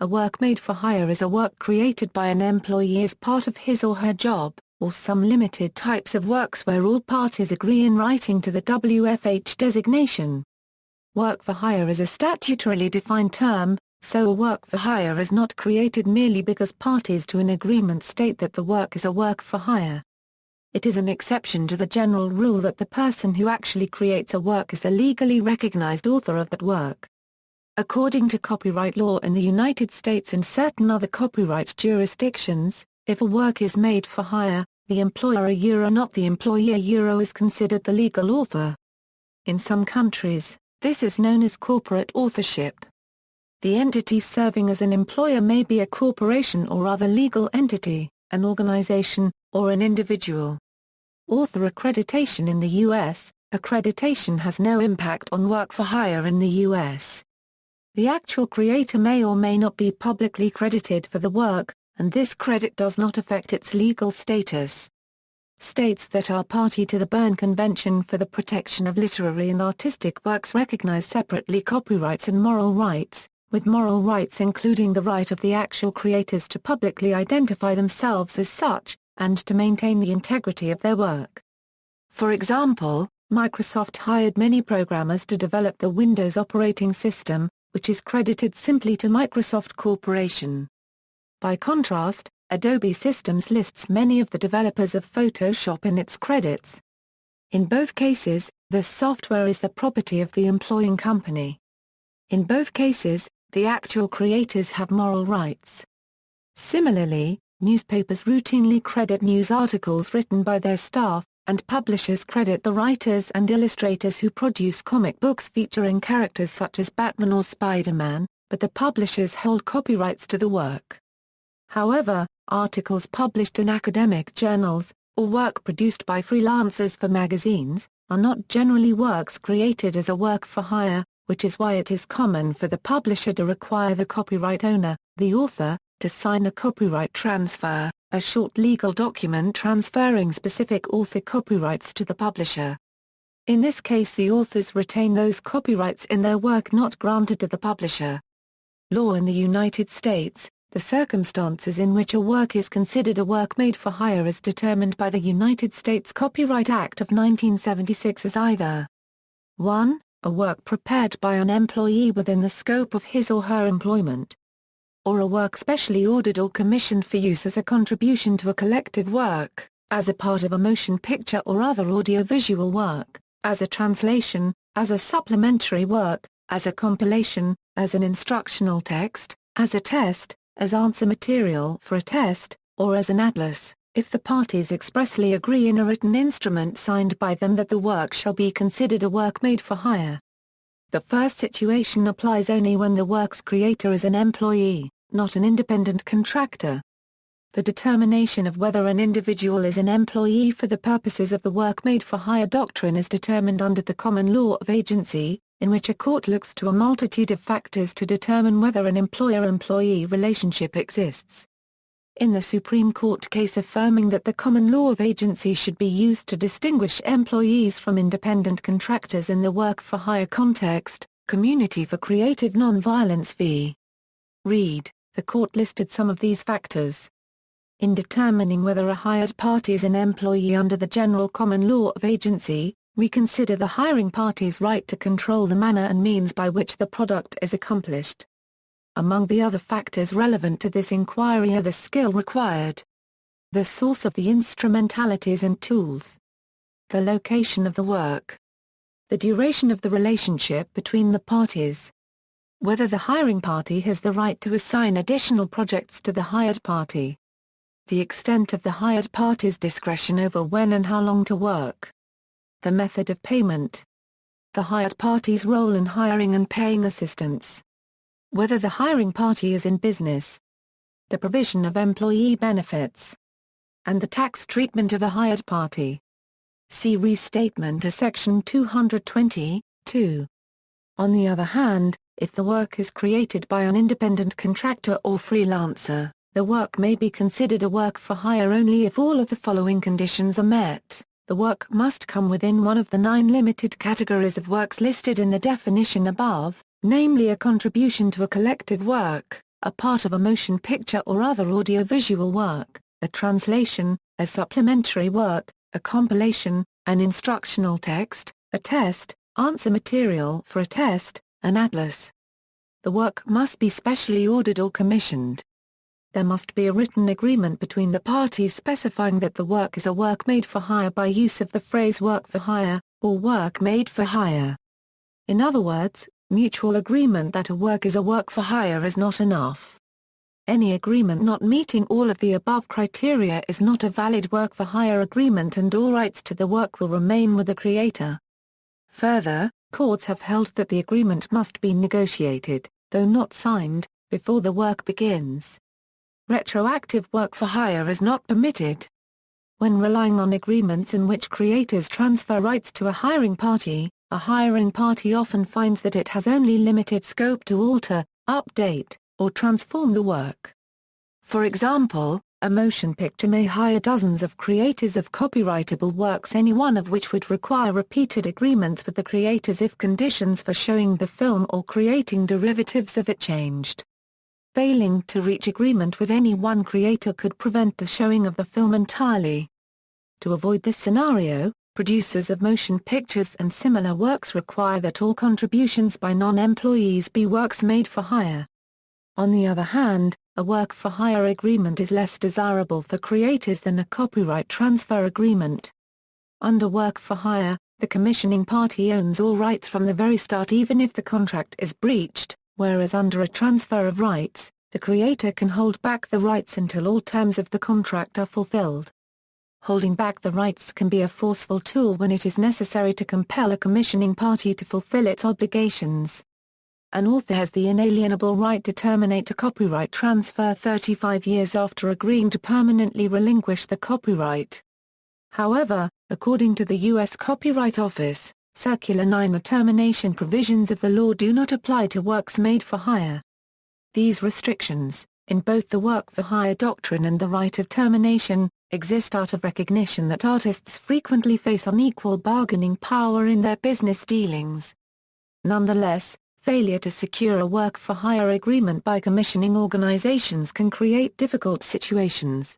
A work made for hire is a work created by an employee as part of his or her job, or some limited types of works where all parties agree in writing to the WFH designation. Work for hire is a statutorily defined term, so a work for hire is not created merely because parties to an agreement state that the work is a work for hire. It is an exception to the general rule that the person who actually creates a work is the legally recognized author of that work. According to copyright law in the United States and certain other copyright jurisdictions, if a work is made for hire, the employer not the employee is considered the legal author. In some countries, this is known as corporate authorship. The entity serving as an employer may be a corporation or other legal entity, an organization, or an individual. Author accreditation in the U.S. Accreditation has no impact on work for hire in the U.S. The actual creator may or may not be publicly credited for the work, and this credit does not affect its legal status. States that are party to the Berne Convention for the Protection of Literary and Artistic Works recognize separately copyrights and moral rights, with moral rights including the right of the actual creators to publicly identify themselves as such, and to maintain the integrity of their work. For example, Microsoft hired many programmers to develop the Windows operating system, which is credited simply to Microsoft Corporation. By contrast, Adobe Systems lists many of the developers of Photoshop in its credits. In both cases, the software is the property of the employing company. In both cases, the actual creators have moral rights. Similarly, newspapers routinely credit news articles written by their staff, and publishers credit the writers and illustrators who produce comic books featuring characters such as Batman or Spider-Man, but the publishers hold copyrights to the work. However, articles published in academic journals, or work produced by freelancers for magazines, are not generally works created as a work for hire, which is why it is common for the publisher to require the copyright owner, the author, to sign a copyright transfer, a short legal document transferring specific author copyrights to the publisher. In this case the authors retain those copyrights in their work not granted to the publisher. Law in the United States, the circumstances in which a work is considered a work made for hire is determined by the United States Copyright Act of 1976 as either 1. A work prepared by an employee within the scope of his or her employment, or a work specially ordered or commissioned for use as a contribution to a collective work, as a part of a motion picture or other audiovisual work, as a translation, as a supplementary work, as a compilation, as an instructional text, as a test, as answer material for a test, or as an atlas, if the parties expressly agree in a written instrument signed by them that the work shall be considered a work made for hire. The first situation applies only when the work's creator is an employee, not an independent contractor. The determination of whether an individual is an employee for the purposes of the work made for hire doctrine is determined under the common law of agency, in which a court looks to a multitude of factors to determine whether an employer-employee relationship exists. In the Supreme Court case affirming that the common law of agency should be used to distinguish employees from independent contractors in the work for hire context, Community for Creative Nonviolence v. Reed, the court listed some of these factors. In determining whether a hired party is an employee under the general common law of agency, we consider the hiring party's right to control the manner and means by which the product is accomplished. Among the other factors relevant to this inquiry are the skill required, the source of the instrumentalities and tools, the location of the work, the duration of the relationship between the parties, whether the hiring party has the right to assign additional projects to the hired party, the extent of the hired party's discretion over when and how long to work, the method of payment, the hired party's role in hiring and paying assistants, whether the hiring party is in business, the provision of employee benefits, and the tax treatment of a hired party. See Restatement to Section 220, 2. On the other hand, if the work is created by an independent contractor or freelancer, the work may be considered a work for hire only if all of the following conditions are met. The work must come within one of the 9 limited categories of works listed in the definition above, namely a contribution to a collective work, a part of a motion picture or other audiovisual work, a translation, a supplementary work, a compilation, an instructional text, a test, answer material for a test, an atlas. The work must be specially ordered or commissioned. There must be a written agreement between the parties specifying that the work is a work made for hire by use of the phrase work for hire, or work made for hire. In other words, mutual agreement that a work is a work for hire is not enough. Any agreement not meeting all of the above criteria is not a valid work for hire agreement, and all rights to the work will remain with the creator. Further, courts have held that the agreement must be negotiated, though not signed, before the work begins. Retroactive work for hire is not permitted. When relying on agreements in which creators transfer rights to a hiring party often finds that it has only limited scope to alter, update, or transform the work. For example, a motion picture may hire dozens of creators of copyrightable works, any one of which would require repeated agreements with the creators if conditions for showing the film or creating derivatives of it changed. Failing to reach agreement with any one creator could prevent the showing of the film entirely. To avoid this scenario, producers of motion pictures and similar works require that all contributions by non-employees be works made for hire. On the other hand, a work-for-hire agreement is less desirable for creators than a copyright transfer agreement. Under work-for-hire, the commissioning party owns all rights from the very start even if the contract is breached, whereas under a transfer of rights, the creator can hold back the rights until all terms of the contract are fulfilled. Holding back the rights can be a forceful tool when it is necessary to compel a commissioning party to fulfill its obligations. An author has the inalienable right to terminate a copyright transfer 35 years after agreeing to permanently relinquish the copyright. However, according to the U.S. Copyright Office, Circular 9, the termination provisions of the law do not apply to works made for hire. These restrictions, in both the work-for-hire doctrine and the right of termination, exist out of recognition that artists frequently face unequal bargaining power in their business dealings. Nonetheless, failure to secure a work-for-hire agreement by commissioning organizations can create difficult situations.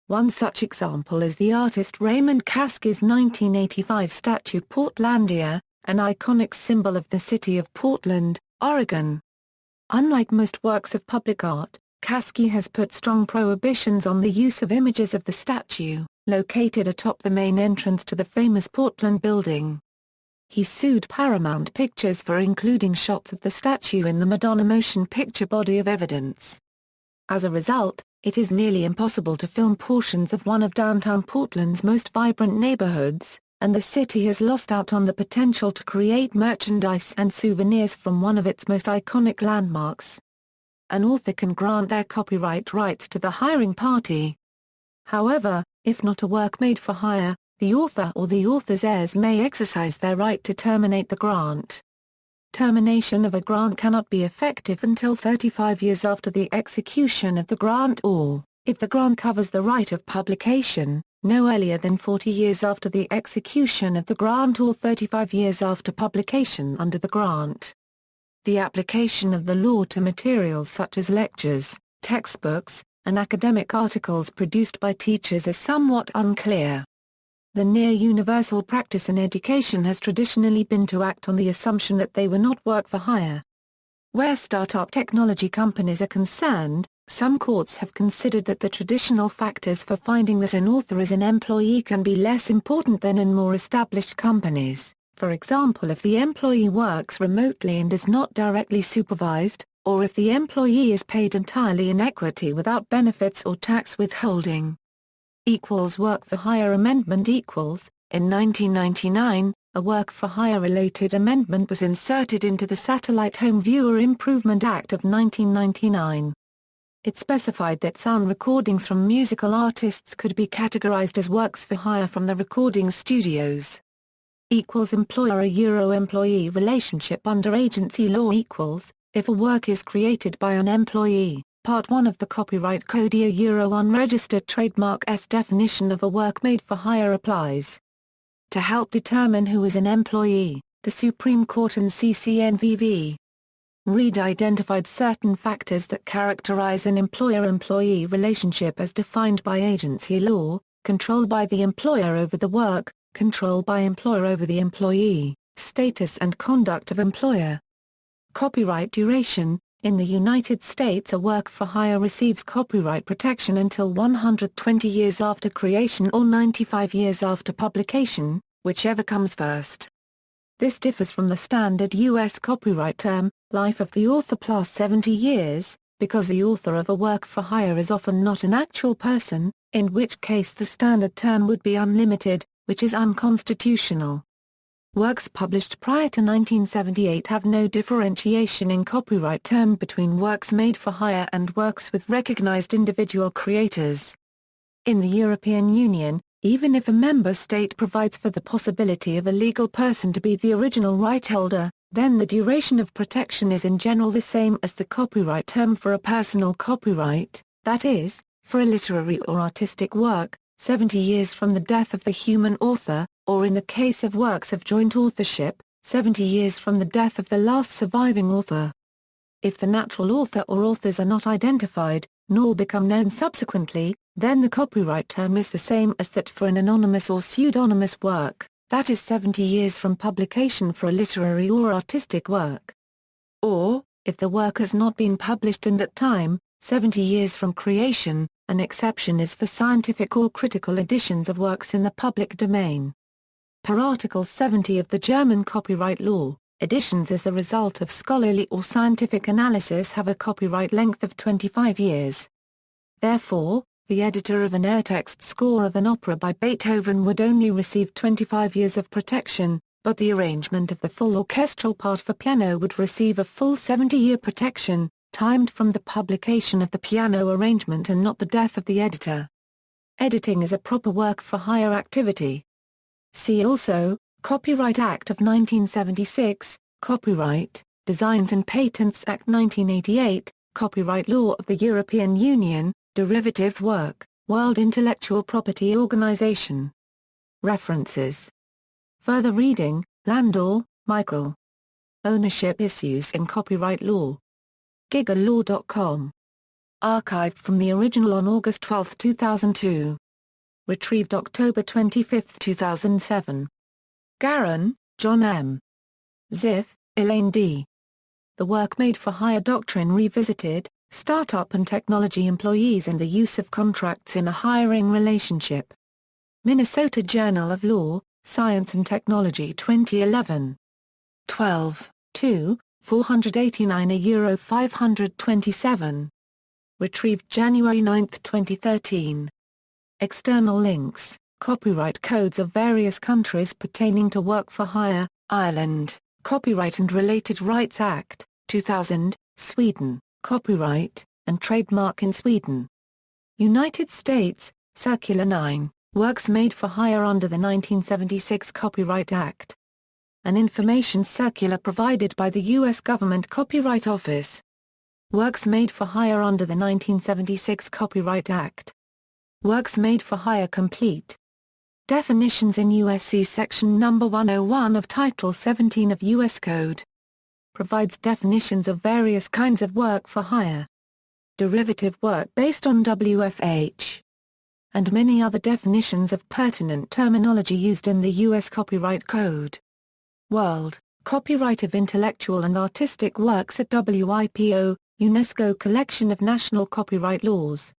One such example is the artist Raymond Kaske's 1985 statue Portlandia, an iconic symbol of the city of Portland, Oregon. Unlike most works of public art, Kaske has put strong prohibitions on the use of images of the statue, located atop the main entrance to the famous Portland building. He sued Paramount Pictures for including shots of the statue in the Madonna motion picture body of evidence. As a result, it is nearly impossible to film portions of one of downtown Portland's most vibrant neighborhoods, and the city has lost out on the potential to create merchandise and souvenirs from one of its most iconic landmarks. An author can grant their copyright rights to the hiring party. However, if not a work made for hire, the author or the author's heirs may exercise their right to terminate the grant. Termination of a grant cannot be effective until 35 years after the execution of the grant or, if the grant covers the right of publication, no earlier than 40 years after the execution of the grant or 35 years after publication under the grant. The application of the law to materials such as lectures, textbooks, and academic articles produced by teachers is somewhat unclear. The near-universal practice in education has traditionally been to act on the assumption that they were not work for hire. Where startup technology companies are concerned, some courts have considered that the traditional factors for finding that an author is an employee can be less important than in more established companies, for example if the employee works remotely and is not directly supervised, or if the employee is paid entirely in equity without benefits or tax withholding. Work-for-hire amendment equals, in 1999, a work-for-hire related amendment was inserted into the Satellite Home Viewer Improvement Act of 1999. It specified that sound recordings from musical artists could be categorized as works for hire from the recording studios. Employer-employee relationship under agency law equals, if a work is created by an employee. Part 1 of the Copyright Code Unregistered Trademark S definition of a work made for hire applies. To help determine who is an employee, the Supreme Court in CCNV v. Reed identified certain factors that characterize an employer-employee relationship as defined by agency law: control by the employer over the work, control by employer over the employee, status and conduct of employer. Copyright duration: in the United States, a work for hire receives copyright protection until 120 years after creation or 95 years after publication, whichever comes first. This differs from the standard U.S. copyright term, life of the author plus 70 years, because the author of a work for hire is often not an actual person, in which case the standard term would be unlimited, which is unconstitutional. Works published prior to 1978 have no differentiation in copyright term between works made for hire and works with recognized individual creators. In the European Union, even if a member state provides for the possibility of a legal person to be the original right holder, then the duration of protection is in general the same as the copyright term for a personal copyright, that is, for a literary or artistic work, 70 years from the death of the human author, or in the case of works of joint authorship, 70 years from the death of the last surviving author. If the natural author or authors are not identified, nor become known subsequently, then the copyright term is the same as that for an anonymous or pseudonymous work, that is 70 years from publication for a literary or artistic work. Or, if the work has not been published in that time, 70 years from creation. An exception is for scientific or critical editions of works in the public domain. Per Article 70 of the German copyright law, editions as the result of scholarly or scientific analysis have a copyright length of 25 years. Therefore, the editor of an airtext score of an opera by Beethoven would only receive 25 years of protection, but the arrangement of the full orchestral part for piano would receive a full 70-year protection, timed from the publication of the piano arrangement and not the death of the editor. Editing is a proper work for hire activity. See also, Copyright Act of 1976, Copyright, Designs and Patents Act 1988, Copyright Law of the European Union, Derivative Work, World Intellectual Property Organization. References. Further reading, Landau, Michael. Ownership Issues in Copyright Law. GigaLaw.com. Archived from the original on August 12, 2002. Retrieved October 25, 2007. Garon, John M. Ziff, Elaine D. The Work Made for Hire Doctrine Revisited, Startup and Technology Employees and the Use of Contracts in a Hiring Relationship. Minnesota Journal of Law, Science and Technology 2011. 12, 2, 489 euro 527. Retrieved January 9, 2013. External links, Copyright codes of various countries pertaining to work for hire, Ireland, Copyright and Related Rights Act, 2000, Sweden, Copyright, and Trademark in Sweden. United States, Circular 9, Works Made for Hire under the 1976 Copyright Act. An information circular provided by the U.S. Government Copyright Office. Works Made for Hire under the 1976 Copyright Act. Works Made for Hire complete. Definitions in USC Section No. 101 of Title 17 of U.S. Code. Provides definitions of various kinds of work for hire. Derivative work based on WFH. And many other definitions of pertinent terminology used in the U.S. Copyright Code. World, Copyright of Intellectual and Artistic Works at WIPO, UNESCO Collection of National Copyright Laws.